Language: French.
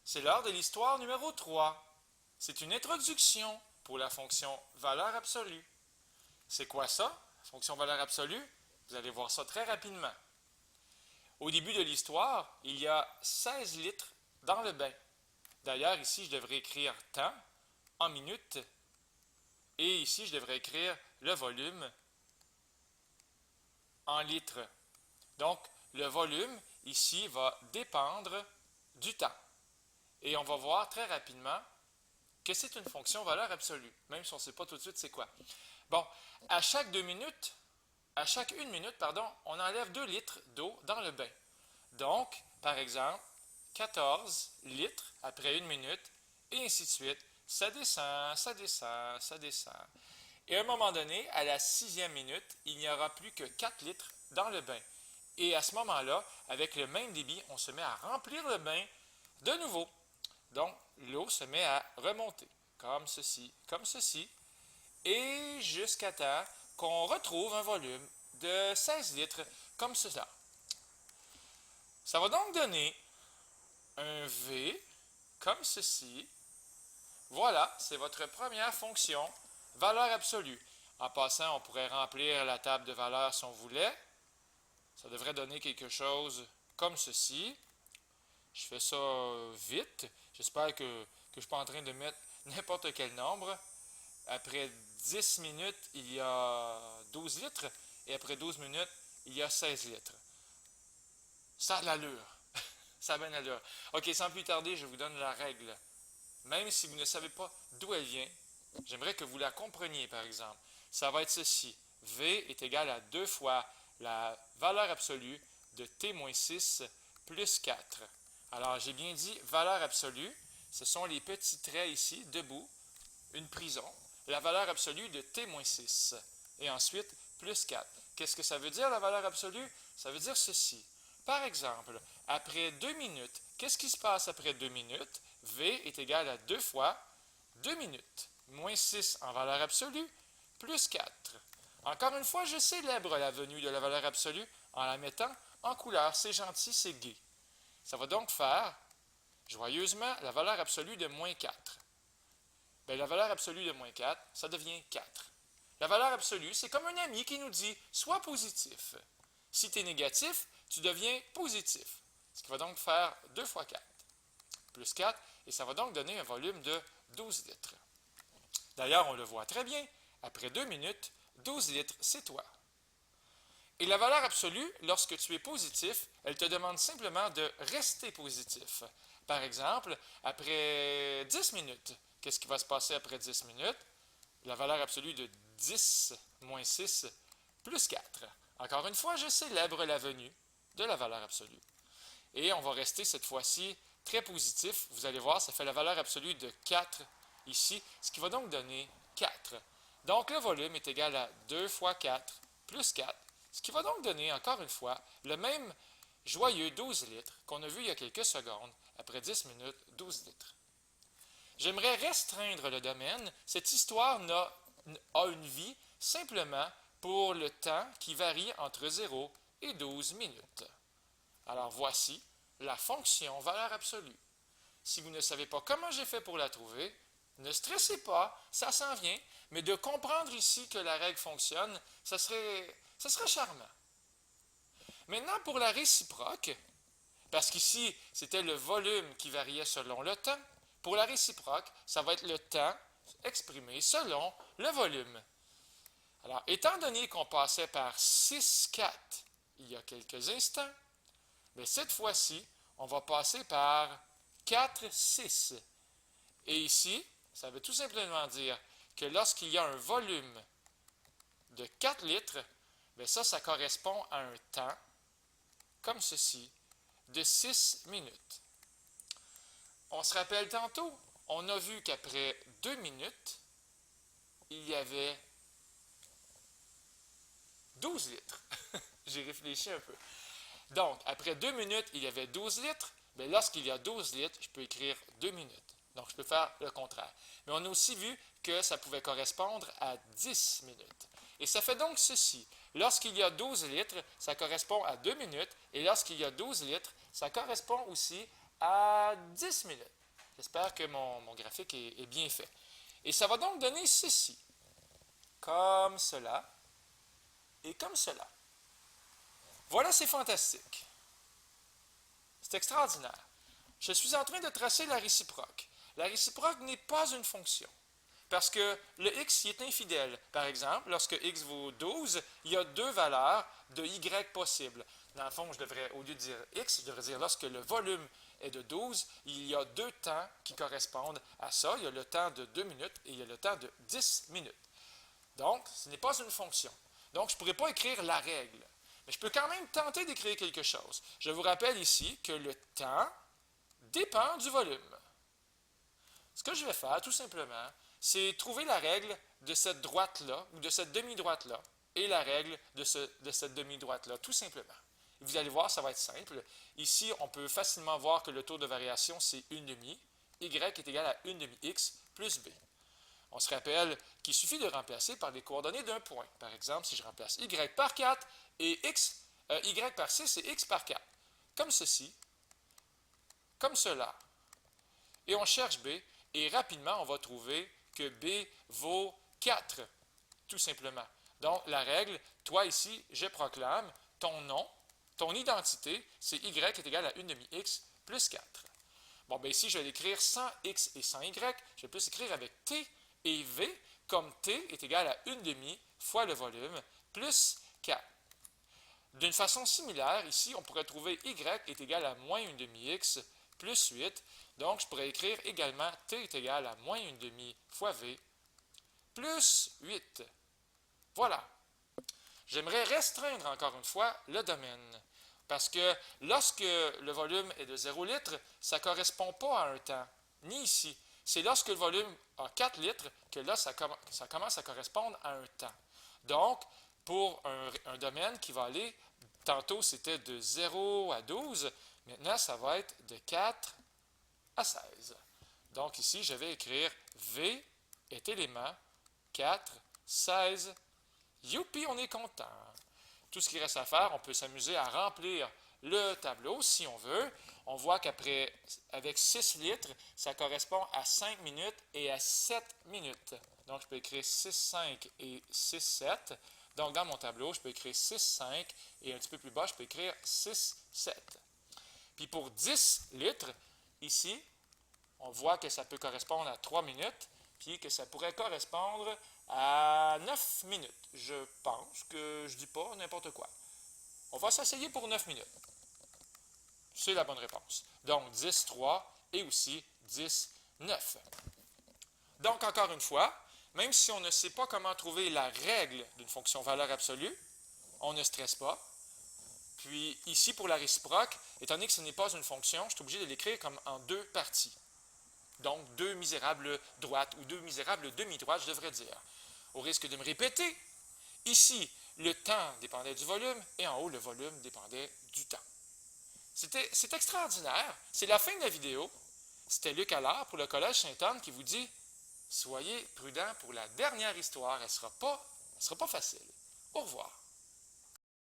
C'est l'heure de l'histoire numéro 3. C'est une introduction pour la fonction valeur absolue. C'est quoi ça, fonction valeur absolue? Vous allez voir ça très rapidement. Au début de l'histoire, il y a 16 litres dans le bain. D'ailleurs, ici, je devrais écrire temps en minutes. Et ici, je devrais écrire le volume en litres. Donc, le volume, ici, va dépendre du temps. Et on va voir très rapidement que c'est une fonction valeur absolue, même si on ne sait pas tout de suite c'est quoi. Bon, à chaque 2 minutes, à chaque 1 minute, pardon, on enlève 2 litres d'eau dans le bain. Donc, par exemple, 14 litres après 1 minute, et ainsi de suite. Ça descend, ça descend, ça descend. Et à un moment donné, à la 6e minute, il n'y aura plus que 4 litres dans le bain. Et à ce moment-là, avec le même débit, on se met à remplir le bain de nouveau. Donc, l'eau se met à remonter, comme ceci, et jusqu'à temps qu'on retrouve un volume de 16 litres, comme cela. Ça va donc donner un V, comme ceci. Voilà, c'est votre première fonction, valeur absolue. En passant, on pourrait remplir la table de valeurs si on voulait. Ça devrait donner quelque chose comme ceci. Je fais ça vite. J'espère que je ne suis pas en train de mettre n'importe quel nombre. Après 10 minutes, il y a 12 litres. Et après 12 minutes, il y a 16 litres. Ça a de l'allure. Ça a bien l'allure. OK, sans plus tarder, je vous donne la règle. Même si vous ne savez pas d'où elle vient, j'aimerais que vous la compreniez, par exemple. Ça va être ceci. V est égal à 2 fois la valeur absolue de t-6 plus 4. Alors, j'ai bien dit valeur absolue. Ce sont les petits traits ici, debout, une prison. La valeur absolue de t-6. Et ensuite, plus 4. Qu'est-ce que ça veut dire, la valeur absolue? Ça veut dire ceci. Par exemple, après 2 minutes, qu'est-ce qui se passe après 2 minutes? V est égal à 2 fois 2 minutes, moins 6 en valeur absolue, plus 4. Encore une fois, je célèbre la venue de la valeur absolue en la mettant en couleur. C'est gentil, c'est gai. Ça va donc faire, joyeusement, la valeur absolue de moins 4. Bien, la valeur absolue de moins 4, ça devient 4. La valeur absolue, c'est comme un ami qui nous dit « sois positif ». Si tu es négatif, tu deviens positif. Ce qui va donc faire 2 fois 4, plus 4, et ça va donc donner un volume de 12 litres. D'ailleurs, on le voit très bien, après 2 minutes, 12 litres, c'est toi. Et la valeur absolue, lorsque tu es positif, elle te demande simplement de rester positif. Par exemple, après 10 minutes, qu'est-ce qui va se passer après 10 minutes? La valeur absolue de 10 moins 6 plus 4. Encore une fois, je célèbre la venue de la valeur absolue. Et on va rester cette fois-ci très positif. Vous allez voir, ça fait la valeur absolue de 4 ici, ce qui va donc donner 4. Donc le volume est égal à 2 fois 4 plus 4, ce qui va donc donner, encore une fois, le même joyeux 12 litres qu'on a vu il y a quelques secondes. Après 10 minutes, 12 litres. J'aimerais restreindre le domaine. Cette histoire a une vie simplement pour le temps qui varie entre 0 et 12 minutes. Alors voici la fonction valeur absolue. Si vous ne savez pas comment j'ai fait pour la trouver, ne stressez pas, ça s'en vient, mais de comprendre ici que la règle fonctionne, ça serait charmant. Maintenant, pour la réciproque, parce qu'ici, c'était le volume qui variait selon le temps, pour la réciproque, ça va être le temps exprimé selon le volume. Alors, étant donné qu'on passait par 6,4 il y a quelques instants, mais cette fois-ci, on va passer par 4,6. Et ici, ça veut tout simplement dire que lorsqu'il y a un volume de 4 litres, bien ça correspond à un temps, comme ceci, de 6 minutes. On se rappelle tantôt, on a vu qu'après 2 minutes, il y avait 12 litres. J'ai réfléchi un peu. Donc, après 2 minutes, il y avait 12 litres. Mais lorsqu'il y a 12 litres, je peux écrire 2 minutes. Donc, je peux faire le contraire. Mais on a aussi vu que ça pouvait correspondre à 10 minutes. Et ça fait donc ceci. Lorsqu'il y a 12 litres, ça correspond à 2 minutes. Et lorsqu'il y a 12 litres, ça correspond aussi à 10 minutes. J'espère que mon graphique est bien fait. Et ça va donc donner ceci, comme cela et comme cela. Voilà, c'est fantastique. C'est extraordinaire. Je suis en train de tracer la réciproque. La réciproque n'est pas une fonction. Parce que le x y est infidèle. Par exemple, lorsque x vaut 12, il y a deux valeurs de y possibles. Dans le fond, au lieu de dire x, je devrais dire lorsque le volume est de 12, il y a deux temps qui correspondent à ça. Il y a le temps de 2 minutes et il y a le temps de 10 minutes. Donc, ce n'est pas une fonction. Donc, je ne pourrais pas écrire la règle. Mais je peux quand même tenter d'écrire quelque chose. Je vous rappelle ici que le temps dépend du volume. Ce que je vais faire, tout simplement, c'est trouver la règle de cette droite-là, ou de cette demi-droite-là, et la règle de cette demi-droite-là, tout simplement. Et vous allez voir, ça va être simple. Ici, on peut facilement voir que le taux de variation, c'est 1 demi. Y est égal à 1 demi x plus b. On se rappelle qu'il suffit de remplacer par les coordonnées d'un point. Par exemple, si je remplace y par 4 et y par 6 et x par 4. Comme ceci, comme cela. Et on cherche b, et rapidement, on va trouver que b vaut 4, tout simplement. Donc, la règle, toi ici, je proclame, ton nom, ton identité, c'est y est égal à 1 demi x plus 4. Bon, bien ici, je vais l'écrire sans x et sans y. Je vais plus écrire avec t et v, comme t est égal à 1 demi fois le volume plus 4. D'une façon similaire, ici, on pourrait trouver y est égal à moins 1 demi x plus 8. Donc, je pourrais écrire également t est égal à moins 1 demi fois v plus 8. Voilà. J'aimerais restreindre encore une fois le domaine. Parce que lorsque le volume est de 0 litres, ça ne correspond pas à un temps, ni ici. C'est lorsque le volume a 4 litres que là, ça commence à correspondre à un temps. Donc, pour un domaine qui va aller, tantôt c'était de 0 à 12, maintenant ça va être de 4 à 16. Donc ici, je vais écrire V est élément 4, 16. Youpi, on est content. Tout ce qu'il reste à faire, on peut s'amuser à remplir le tableau si on veut. On voit avec 6 litres, ça correspond à 5 minutes et à 7 minutes. Donc, je peux écrire 6, 5 et 6, 7. Donc, dans mon tableau, je peux écrire 6, 5 et un petit peu plus bas, je peux écrire 6, 7. Puis pour 10 litres, ici, on voit que ça peut correspondre à 3 minutes, puis que ça pourrait correspondre à 9 minutes. Je pense que je ne dis pas n'importe quoi. On va s'essayer pour 9 minutes. C'est la bonne réponse. Donc 10, 3 et aussi 10, 9. Donc encore une fois, même si on ne sait pas comment trouver la règle d'une fonction valeur absolue, on ne stresse pas. Puis ici, pour la réciproque, étant donné que ce n'est pas une fonction, je suis obligé de l'écrire comme en deux parties. Donc, deux misérables droites ou deux misérables demi-droites, je devrais dire. Au risque de me répéter, ici, le temps dépendait du volume et en haut, le volume dépendait du temps. C'est extraordinaire. C'est la fin de la vidéo. C'était Luc Allard pour le Collège Sainte-Anne qui vous dit « Soyez prudents pour la dernière histoire, elle ne sera pas facile. » Au revoir.